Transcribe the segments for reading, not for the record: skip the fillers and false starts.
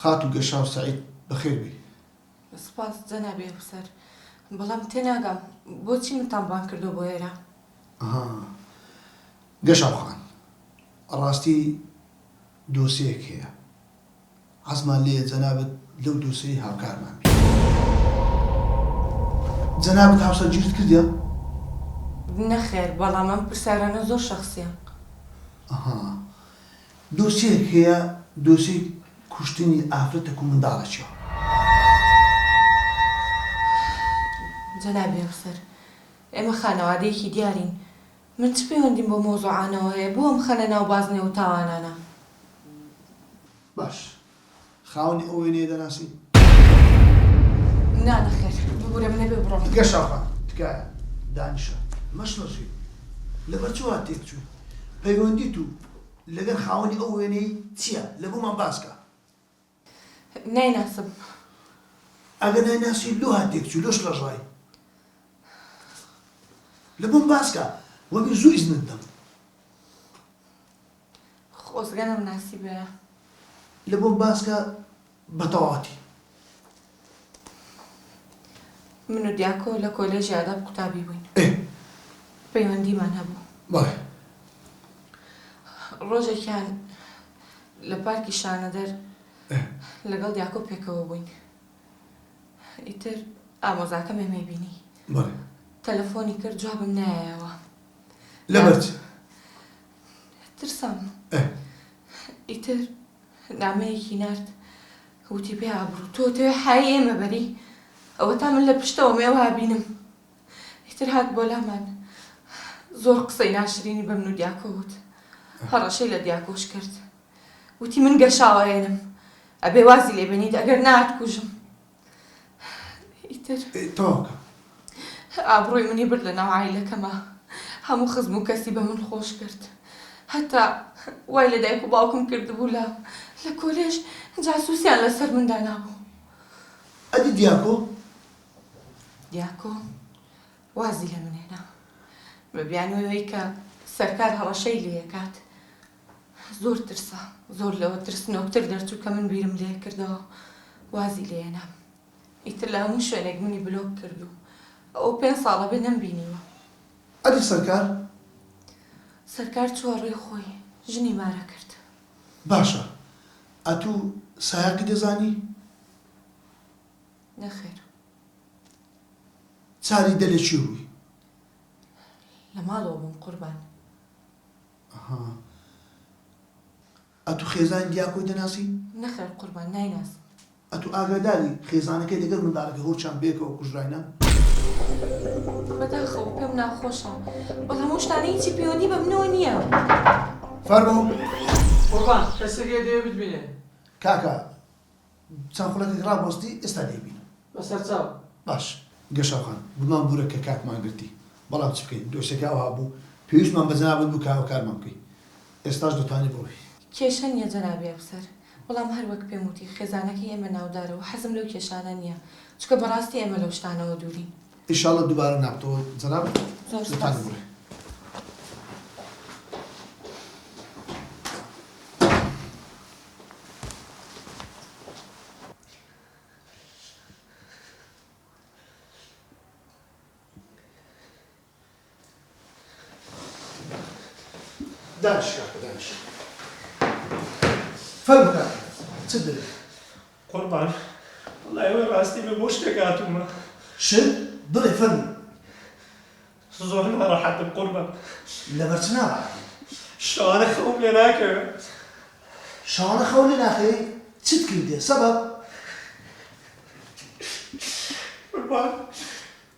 خاتو گەشاو سەعید بەخێر بی. سپاس جەنابێ ئەفسەر، بەڵام تێناگەم بۆچی منتانبان کردو بۆ ئێرە؟ گەشاو خان، ڕاستی دۆسەیەک هەیە، حەزمان لێیە جەنابەت لەو دۆسەی هاوکارمان بی. جەنابەت هاوسەرگیریت کردیە؟ نەخێر، بەڵام ئەم پرسیارانە زۆر شەخسیە. دۆسەیەک هەیە، دۆسەی کوشتنی ئافرەتێک و منداڵێکیەوە. جەنابێ ئەفسەر، ئێمە خانەوادەیەکی دیارین. من چ پەیوەندیم بۆ مۆزوعانەوە هەیە بۆ ئەم خەنە ناو بازنێ و تاوانانە؟ باش، خاوەنی ئەو وێنەیە دەناسی؟ نا نەخێر، ببوورە منە بێ بڕۆم. گەشاو خان، تکایە دانیشە مەشنەژی لەبەر چی وا تێک چوو؟ پەیوەندیت و لەگەر خاوەنی ئەو وێنەی چییە؟ لە بۆمان باسکە. نایناسم. ئەگەر نایناسی لۆ هاتێک چوو لۆش لە ژڕای. لە بۆم باسکە، وەبێ زوو ئیزنت دەم. خۆزگەنم ناسیبەیە. لە بۆم باسکە بە تەواوەتی. من و دیاکۆ لە کۆلێژی ئاداب قوتابی بووین. پەیوەندیمان هەبوو. بەڵێ. ڕۆژێکیان لە پارکی شانەدەر لەگەڵ دیاکۆ پێکەوە بووین. ئیتر ئامۆزاکەم ئێمەی بینی. بەڵێ. تەلەفۆنی کرد جوابم نایەوە. لەبەر چ؟ ترسام. ئیتر نامەیەکی نارد، وتی پێ ئابڕوو تۆ تەوێ حایی ئێمە بەری، ئەوە تا من لە پشتەوە مێوە بینم. ئیتر هات بۆ لامان، زۆر قسەی ناشرینی بە من و دیاکۆ وت. هەڕەشەی لە دیاکۆش کرد، وتی من گەشاوەێنم، ئەبێ وازی لێ بێنیت ئەگەر ناتکوژم. ئیتر تۆکە ئابڕۆی منی برد لە ناو عایلەکەمە، هەموو خزم و کەسی بە من خۆش کرد. هەتا وای لە دایک و باوکم کردبوو لە کۆلێژ جاسووسیان لەسەر مندا نابوو. ئەدی دیاکۆ؟ دیاکۆ وازی لە منێنا، بە بیانوەوەی کە سەرکار هەڕەشەی لێکات. زۆر ترسا، زۆر لەوە ترسنۆکتر دەرچوو کە من بیرم لێ کردەوە، وازی لێنا. ئیتر لە هەموو شوێنێک منی بلۆک کردو، ئەو 5 ساڵە بێ نەمبینیوە. ئەدی سەرکار؟ سەرکار چووە ڕێی خۆی، ژنی مارە کرد. باشە، ئەتوو سایاقی دەزانی؟ نەخێر. چاری دەلێکی ڕووی؟ لە ماڵەوە بووم قوربان. ئەتوو خێزانی دیاکۆی دەناسی؟ نەخێر قوربان، نایناسم. ئەتوو ئاگاداری خێزانەکەی لەگەڵ منداڵەکە هۆچیان بێکەوە کوژراینە؟ بەداخەوە پێم ناخۆشە، بەڵام هەموو شتانە هیچی پەیوەندی بە منەوە نییە. فەرموو. قوربان کەسێکی دەوێ بتبینێ. کاکە چەند خولەکێک ڕابوەستی ئێستا دەیبینم. بەسەر چاو. باش، گەشاو خان، بمان بوورە کە کاکمان گرتی. بەڵام چ بکەین، دۆسێکە ئەوها بوو، پێویستمان بە جەنابەت بوو کە هاوکارمان بکەی. ئێستاش دەتوانێت بڕۆی. کێشە نییە جەنابێ ئەفسەر، بەڵام هەر وەک پێم وتی خێزانەکەی ئێمە ناودارە و حەزم لەو کێشانە نییە، چکە بەڕاستی ئێمە لەو شتانەوە دوورین. ئینشاڵڵا دووبارە نابتەوە جەنابەت. زۆر سپاس. دەتوانێت بڕۆی. دانش کاکە دانش. فەرموو کاکە، چ دەوێت؟ قوربان وەڵای ئێوە ڕاستی بە بۆ شتێک هاتوومە. شت؟ بڵێ فەرموو. زۆر ناڕەحەتم قوربان. لەبەر چ ناڕەحەتی؟ شانە خەوم لێ ناکەوێت. شانە خەو لێ ناکەوێ؟ چت کردێ؟ سەبەب؟ قوربان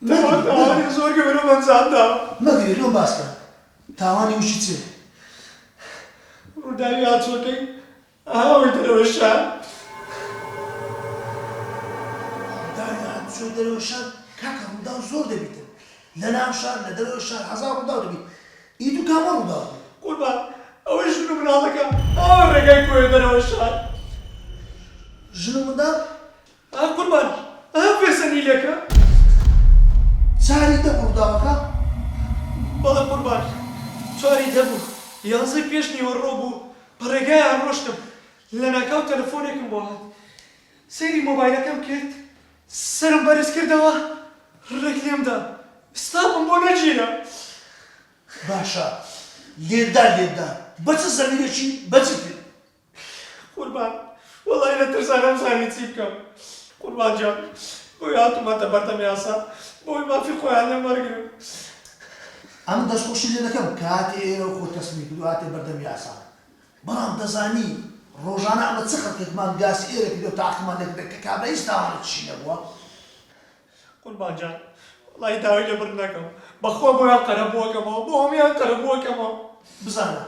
تاوانی زۆر گەورە بەنجامداوە. مەگوێ لۆم باسکە، تاوانی وشی چێ؟ ڕووداوی هاتووەکەی ئاوەی دەرەوە شار. ڕووداوی هاتووە دەرەوە شار؟ کاکە ڕووداو زۆر دەبیتن. لە ناو شار لە دەرەوە شار هەزار ڕووداو دەبیت. ئیدوو کامە ڕووداو بوو؟ قوربان ئەوەی ژن و مناڵەکە ئاوە ڕێگای کۆیە دەرەوە شار. ژن و منداڵ؟ قوربان پێسەنی لێکە. چاری دەبوو ڕووداوەکە؟ بەڵێ قوربان چواری دەبوو. 11 پێش نیوەڕۆ بوو، بە ڕێگایان ڕۆشتم، لە ناکاو تەلەفۆنێکم بۆ هات. سەیری مۆبایلەکەم کرد سرم بەرز کردەوە ڕێک لێمدا ستاپم بۆ نەگیرە باشە لێدا بەچ زەمینێکی بەچی کرد قوربان وەڵی لە ترسانەم زانی چی بکەم قوربان جان بۆی هاتومەتە بەردەم یاسا بۆی مافی خۆیان لێمەرگرن ئەم دەستخۆشی لێ دەکەم کاتی ئێرە و خۆ تەسمی کرد و هاتێ بەردەم یاسا بەڵام دەزانی ڕۆژانە ئەمە چ خەڵکێکمان گاسی ئێرە کردو و تاقیمان لێکرد کە کابرا هیچ تاوانێک چی نەبووە قوربان جان وەڵی داوای لێبڕ نەکەم بەخۆ بۆیان قەرەبووەکەمەوە بۆ هەمیان قەرەبووەکەمەوە بزانە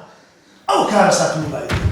ئەو کارە سات موبایل